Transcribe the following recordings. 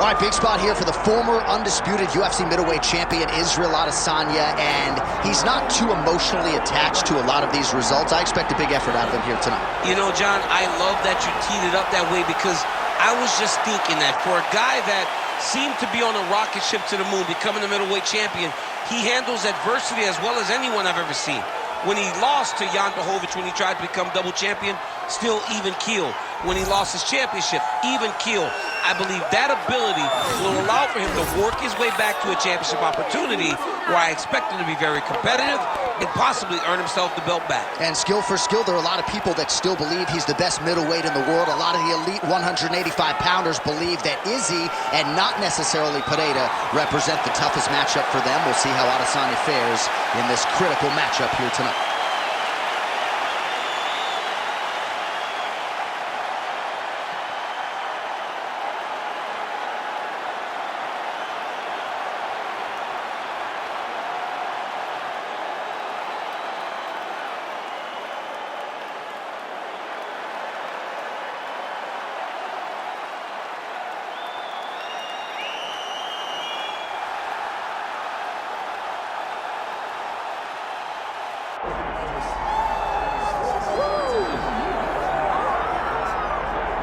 All right, big spot here for the former undisputed UFC middleweight champion, Israel Adesanya, and he's not too emotionally attached to a lot of these results. I expect a big effort out of him here tonight. You know, John, I love that you teed it up that way, because I was just thinking that for a guy that seemed to be on a rocket ship to the moon, becoming a middleweight champion, he handles adversity as well as anyone I've ever seen. When he lost to Jan Blachowicz, when he tried to become double champion, still even keel. When he lost his championship, even keel. I believe that ability will allow for him to work his way back to a championship opportunity, where I expect him to be very competitive and possibly earn himself the belt back. And skill for skill, there are a lot of people that still believe he's the best middleweight in the world. A lot of the elite 185-pounders believe that Izzy and not necessarily Pereira represent the toughest matchup for them. We'll see how Adesanya fares in this critical matchup here tonight.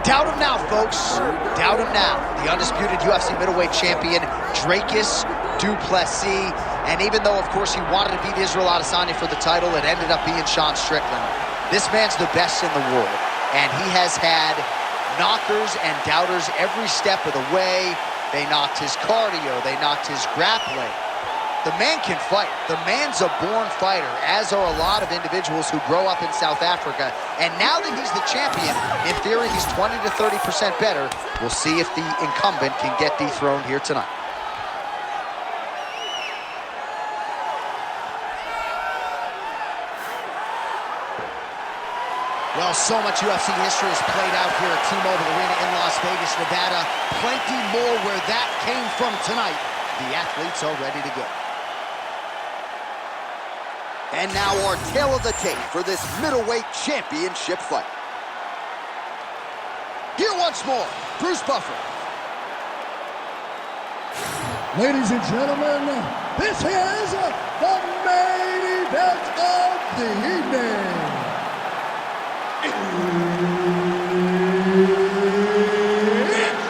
Doubt him now, folks. Doubt him now. The undisputed UFC middleweight champion, Dricus du Plessis. And even though, of course, he wanted to beat Israel Adesanya for the title, it ended up being Sean Strickland. This man's the best in the world. And he has had knockers and doubters every step of the way. They knocked his cardio. They knocked his grappling. The man can fight. The man's a born fighter, as are a lot of individuals who grow up in South Africa. And now that he's the champion, in theory, he's 20 to 30% better. We'll see if the incumbent can get dethroned here tonight. Well, so much UFC history has played out here at T-Mobile Arena in Las Vegas, Nevada. Plenty more where that came from tonight. The athletes are ready to go. And now our tale of the tape for this middleweight championship fight. Here once more, Bruce Buffer. Ladies and gentlemen, this is the main event of the evening. It's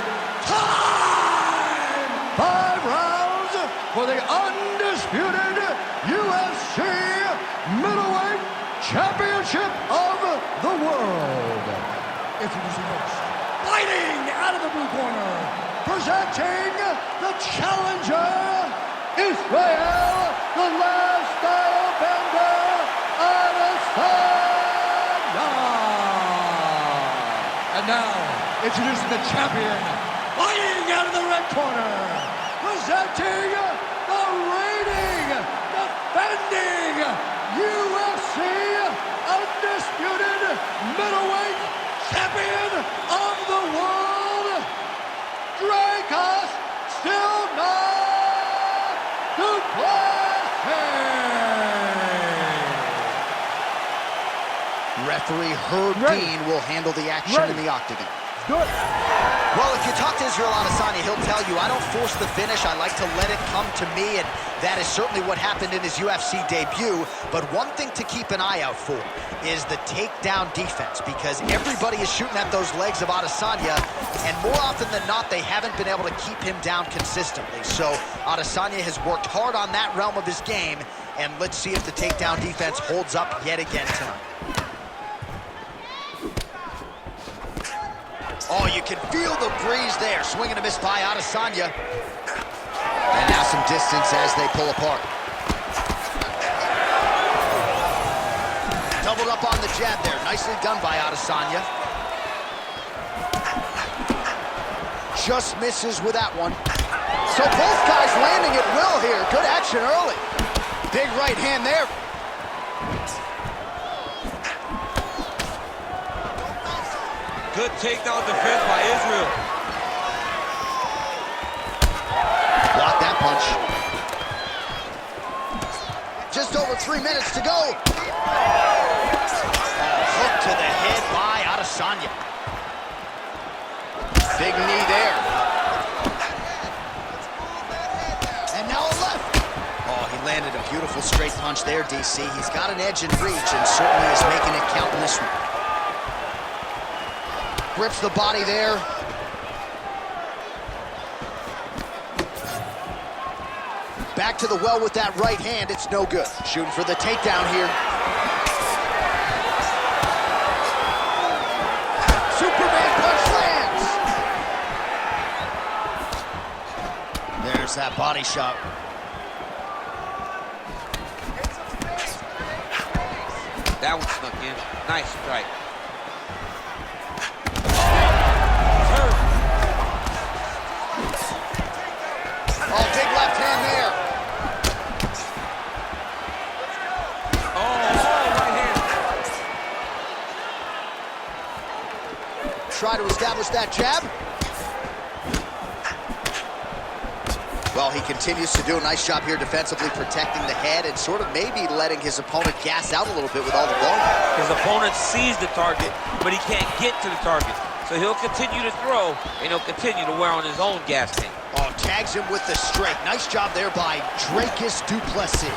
time! 5 rounds for the undisputed UFC middleweight championship of the world. Introducing first, fighting out of the blue corner, presenting the challenger, Israel, the last style bender, Adesanya. And now, introducing the champion, fighting out of the red corner, presenting the reigning, defending UFC undisputed middleweight champion of the world, Dricus du Plessis. Referee Herb Dean will handle the action in the octagon. Good. Well, if you talk to Israel Adesanya, he'll tell you, I don't force the finish. I like to let it come to me, and that is certainly what happened in his UFC debut. But one thing to keep an eye out for is the takedown defense, because everybody is shooting at those legs of Adesanya, and more often than not, they haven't been able to keep him down consistently. So Adesanya has worked hard on that realm of his game, and let's see if the takedown defense holds up yet again tonight. Oh, you can feel the breeze there. Swing and a miss by Adesanya. And now some distance as they pull apart. Doubled up on the jab there. Nicely done by Adesanya. Just misses with that one. So both guys landing at will here. Good action early. Big right hand there. Good takedown defense by Israel. Block that punch. Just over 3 minutes to go. Hook to the head by Adesanya. Big knee there. landed a beautiful straight punch there, DC. He's got an edge in reach and certainly is making it count in this one. Grips the body there. Back to the well with that right hand. It's no good. Shooting for the takedown here. Superman punch lands. There's that body shot. That one snuck in. Nice strike. Oh, big left hand there. Right hand. Try to establish that jab. Well, he continues to do a nice job here defensively, protecting the head and sort of maybe letting his opponent gas out a little bit with all the volume. His opponent sees the target, but he can't get to the target. So he'll continue to throw, and he'll continue to wear on his own gas tank. Oh, tags him with the straight. Nice job there by Dricus du Plessis.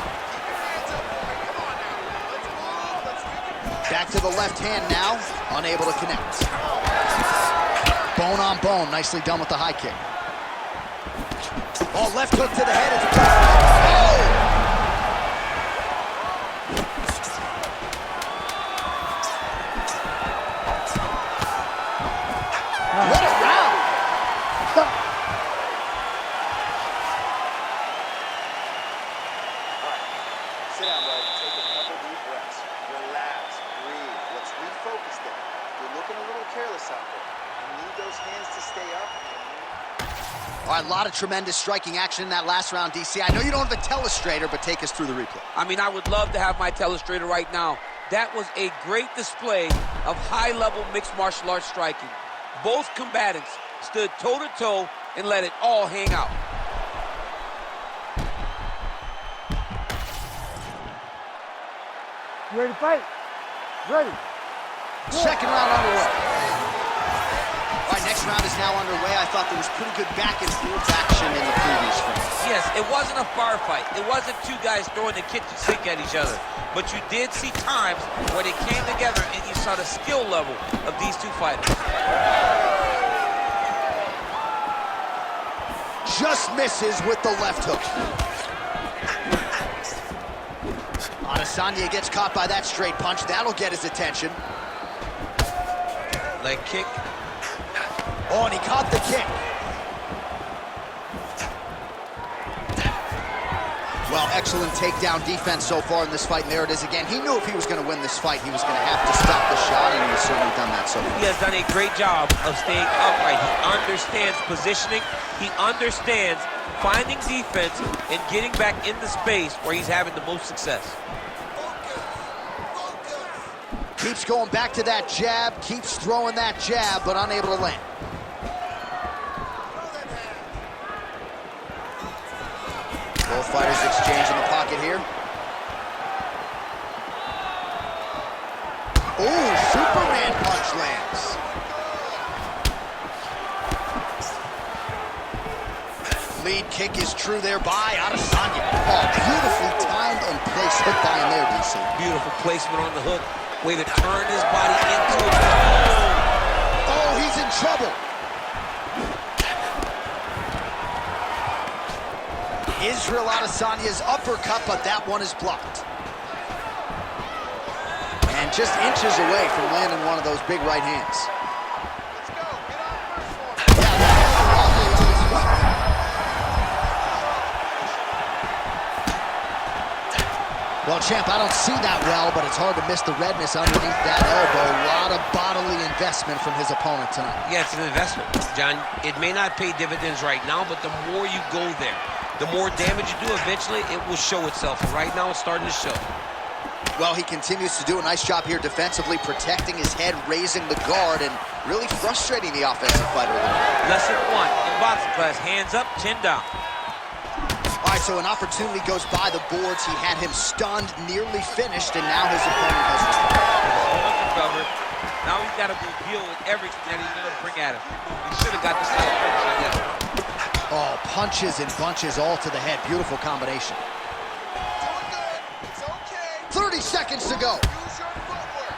Back to the left hand now, unable to connect. Bone on bone, nicely done with the high kick. Oh, left hook to the head. It's what a round! Sit down, bud. Take a couple deep breaths. Relax, breathe. Let's refocus there. You're looking a little careless out there. You need those hands to stay up. All right, a lot of tremendous striking action in that last round, DC. I know you don't have a telestrator, but take us through the replay. I mean, I would love to have my telestrator right now. That was a great display of high-level mixed martial arts striking. Both combatants stood toe-to-toe and let it all hang out. You ready to fight? Ready. Second round underway. All right, next round is now underway. I thought there was pretty good back and forth action in the previous round. Yes, it wasn't a firefight. It wasn't two guys throwing the kitchen sink at each other. But you did see times where they came together and you saw the skill level of these two fighters. Just misses with the left hook. Adesanya gets caught by that straight punch. That'll get his attention. Leg kick. Oh, and he caught the kick. Well, excellent takedown defense so far in this fight, and there it is again. He knew if he was going to win this fight, he was going to have to stop the shot, and he's certainly done that so far. He has done a great job of staying upright. He understands positioning. He understands finding defense and getting back in the space where he's having the most success. Keeps going back to that jab, keeps throwing that jab, but unable to land. Both fighters exchange in the pocket here. Ooh, Superman punch lands. Lead kick is true there by Adesanya. Oh, beautifully timed and placed hook by him there, DC. Beautiful placement on the hook. Way to turn his body into it. Oh, he's in trouble. Israel Adesanya's uppercut, but that one is blocked. And just inches away from landing one of those big right hands. Well, champ, I don't see that well, but it's hard to miss the redness underneath that elbow. A lot of bodily investment from his opponent tonight. Yeah, it's an investment, John. It may not pay dividends right now, but the more you go there, the more damage you do, eventually it will show itself. And right now it's starting to show. Well, he continues to do a nice job here defensively, protecting his head, raising the guard, and really frustrating the offensive fighter. Lesson one in boxing class, hands up, chin down. All right, so an opportunity goes by the boards. He had him stunned, nearly finished, and now his opponent has recovered. Now he's got to go deal with everything that he's going to bring at him. He should have got this last finish like that. Oh, punches and bunches all to the head. Beautiful combination. 30 seconds to go. Use your footwork.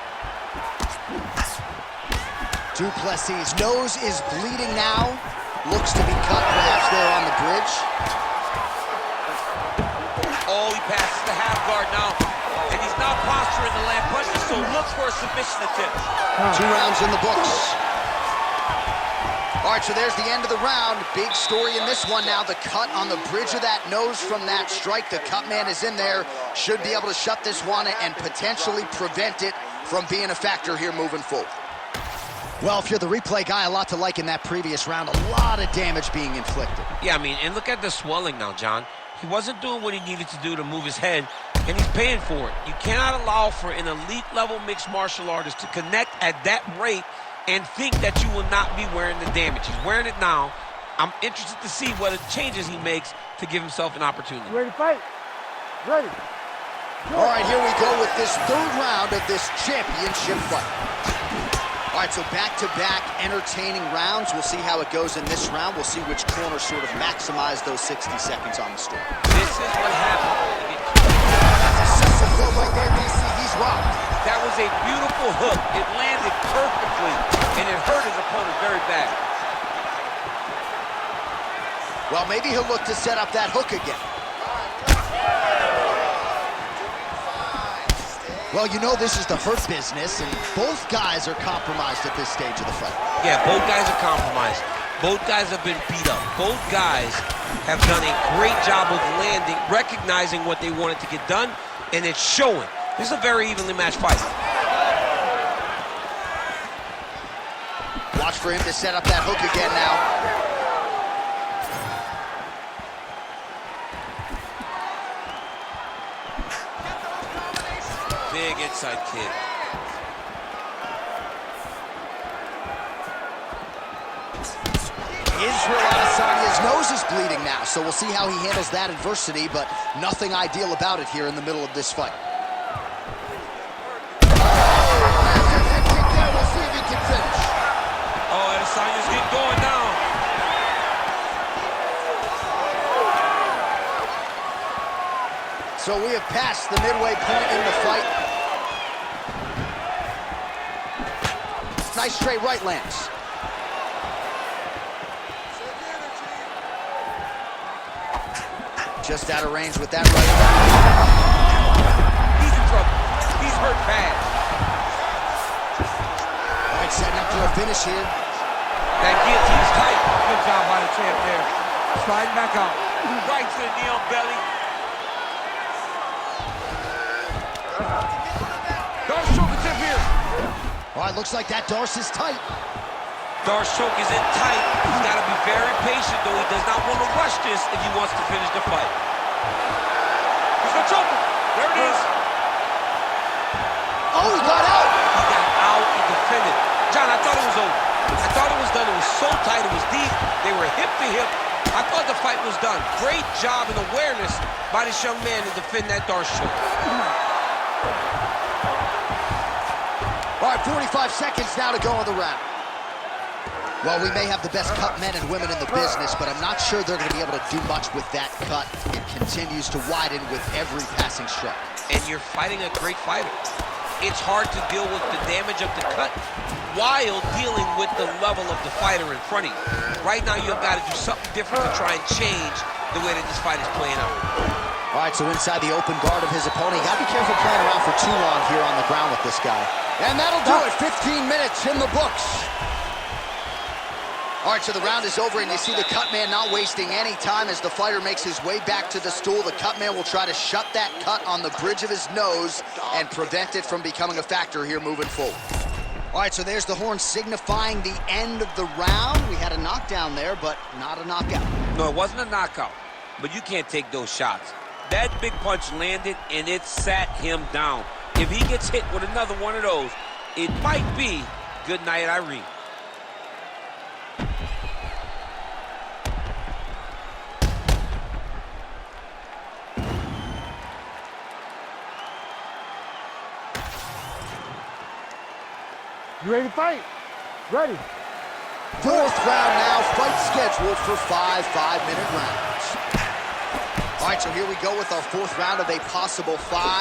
Du Plessis' nose is bleeding now. Looks to be cut perhaps there on the bridge. Oh, he passes the half guard now. And he's now posturing the land punches, so look for a submission attempt. 2 rounds in the books. All right, so there's the end of the round. Big story in this one now. The cut on the bridge of that nose from that strike. The cut man is in there. Should be able to shut this one and potentially prevent it from being a factor here moving forward. Well, if you're the replay guy, a lot to like in that previous round. A lot of damage being inflicted. Yeah, I mean, and look at the swelling now, John. He wasn't doing what he needed to do to move his head, and he's paying for it. You cannot allow for an elite-level mixed martial artist to connect at that rate and think that you will not be wearing the damage. He's wearing it now. I'm interested to see what changes he makes to give himself an opportunity. Ready to fight? Ready. All right, here we go with this 3rd round of this championship fight. All right, so back-to-back entertaining rounds. We'll see how it goes in this round. We'll see which corner sort of maximize those 60 seconds on the score. This is what happened. Right there, DC, he's rocked. That was a beautiful hook. It landed perfectly, and it hurt his opponent very bad. Well, maybe he'll look to set up that hook again. Well, you know this is the hurt business, and both guys are compromised at this stage of the fight. Yeah, both guys are compromised. Both guys have been beat up. Both guys have done a great job of landing, recognizing what they wanted to get done, and it's showing. This is a very evenly matched fight. Watch for him to set up that hook again now. Big inside kick. Israel Adesanya's nose is bleeding now, so we'll see how he handles that adversity, but nothing ideal about it here in the middle of this fight. We'll see if he can finish. Oh, Adesanya's getting going now. So we have passed the midway point in the fight. Nice straight right lands. Just out of range with that right. He's in trouble. He's hurt bad. All right, setting up for a finish here. That guillotine's tight. Good job by the champ there. Sliding back out. Right to the knee on belly. Darce choke attempt here. All right, looks like that Darce is tight. Darce choke is in tight. He's got to be very patient, though. He does not want to rush this if he wants to finish the fight. He's gonna choke him. There it is. Oh, he got out. He got out and defended. John, I thought it was over. I thought it was done. It was so tight. It was deep. They were hip to hip. I thought the fight was done. Great job and awareness by this young man to defend that Darce choke. All right, 45 seconds now to go on the round. Well, we may have the best cut men and women in the business, but I'm not sure they're going to be able to do much with that cut. It continues to widen with every passing strike. And you're fighting a great fighter. It's hard to deal with the damage of the cut while dealing with the level of the fighter in front of you. Right now, you've got to do something different to try and change the way that this fight is playing out. All right, so inside the open guard of his opponent, you got to be careful playing around for too long here on the ground with this guy. And that'll do it. 15 minutes in the books. All right, so the round is over, and you see the cut man not wasting any time as the fighter makes his way back to the stool. The cut man will try to shut that cut on the bridge of his nose and prevent it from becoming a factor here moving forward. All right, so there's the horn signifying the end of the round. We had a knockdown there, but not a knockout. No, it wasn't a knockout, but you can't take those shots. That big punch landed, and it sat him down. If he gets hit with another one of those, it might be good night, Irene. You ready to fight? Ready. 4th round now, fight scheduled for 5 5-minute rounds. All right, so here we go with our fourth round of a possible 5. On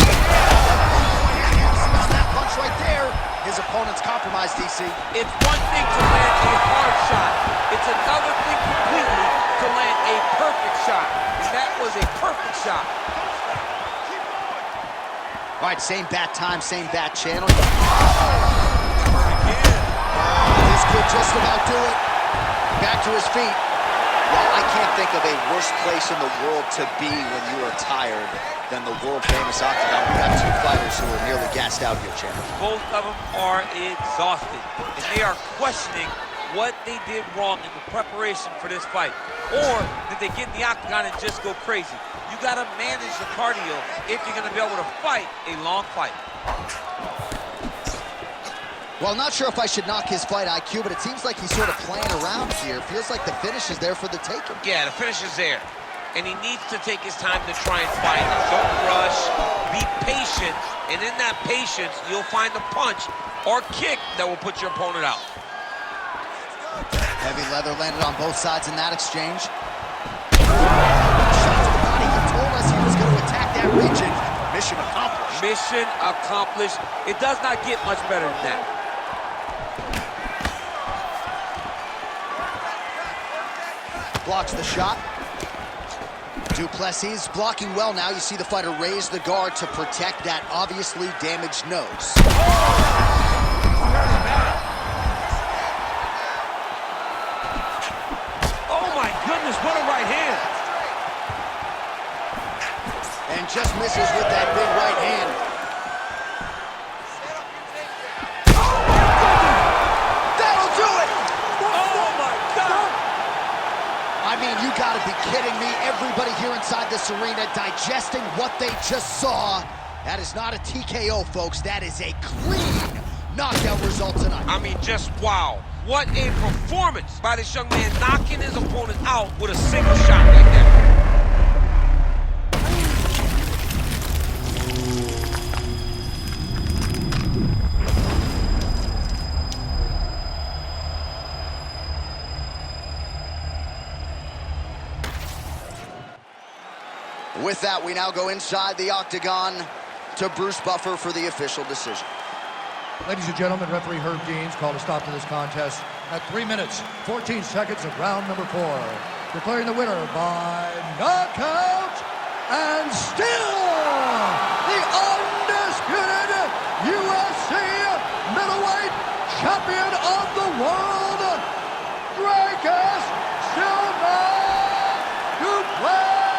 that punch right there, his opponent's compromised, DC. It's one thing to land a hard shot. It's another thing completely to land a perfect shot. And that was a perfect shot. All right, same bat time, same bat channel. This could just about do it. Back to his feet. Well, I can't think of a worse place in the world to be when you are tired than the world-famous Octagon. We have 2 fighters who are nearly gassed out here, champ. Both of them are exhausted, and they are questioning what they did wrong in the preparation for this fight. Or did they get in the Octagon and just go crazy? You got to manage the cardio if you're going to be able to fight a long fight. Well, not sure if I should knock his fight IQ, but it seems like he's sort of playing around here. Feels like the finish is there for the taking. Yeah, the finish is there. And he needs to take his time to try and find it. Don't rush, be patient, and in that patience, you'll find a punch or kick that will put your opponent out. Heavy leather landed on both sides in that exchange. Shot to the body. He told us he was going to attack that region. Mission accomplished. Mission accomplished. It does not get much better than that. Blocks the shot. Du Plessis blocking well now. You see the fighter raise the guard to protect that obviously damaged nose. Oh my goodness, what a right hand. And just misses with that big right hand. That'll do it! Oh my God! I mean, you gotta be kidding me. Everybody here inside this arena digesting what they just saw. That is not a TKO, folks. That is a clean knockout result tonight. I mean, just wow. What a performance by this young man, knocking his opponent out with a single shot like that. With that, we now go inside the octagon to Bruce Buffer for the official decision. Ladies and gentlemen, referee Herb Deans called a stop to this contest at 3 minutes, 14 seconds of round number 4. Declaring the winner by knockout and still the undisputed UFC middleweight champion of the world, Dricus du Plessis.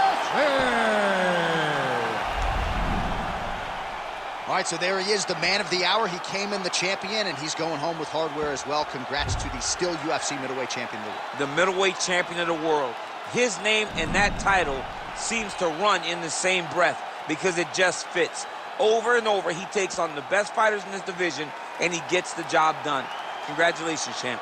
All right, so there he is, the man of the hour. He came in the champion, and he's going home with hardware as well. Congrats to the still UFC middleweight champion of the world. The middleweight champion of the world. His name and that title seems to run in the same breath because it just fits. Over and over, he takes on the best fighters in this division, and he gets the job done. Congratulations, champ.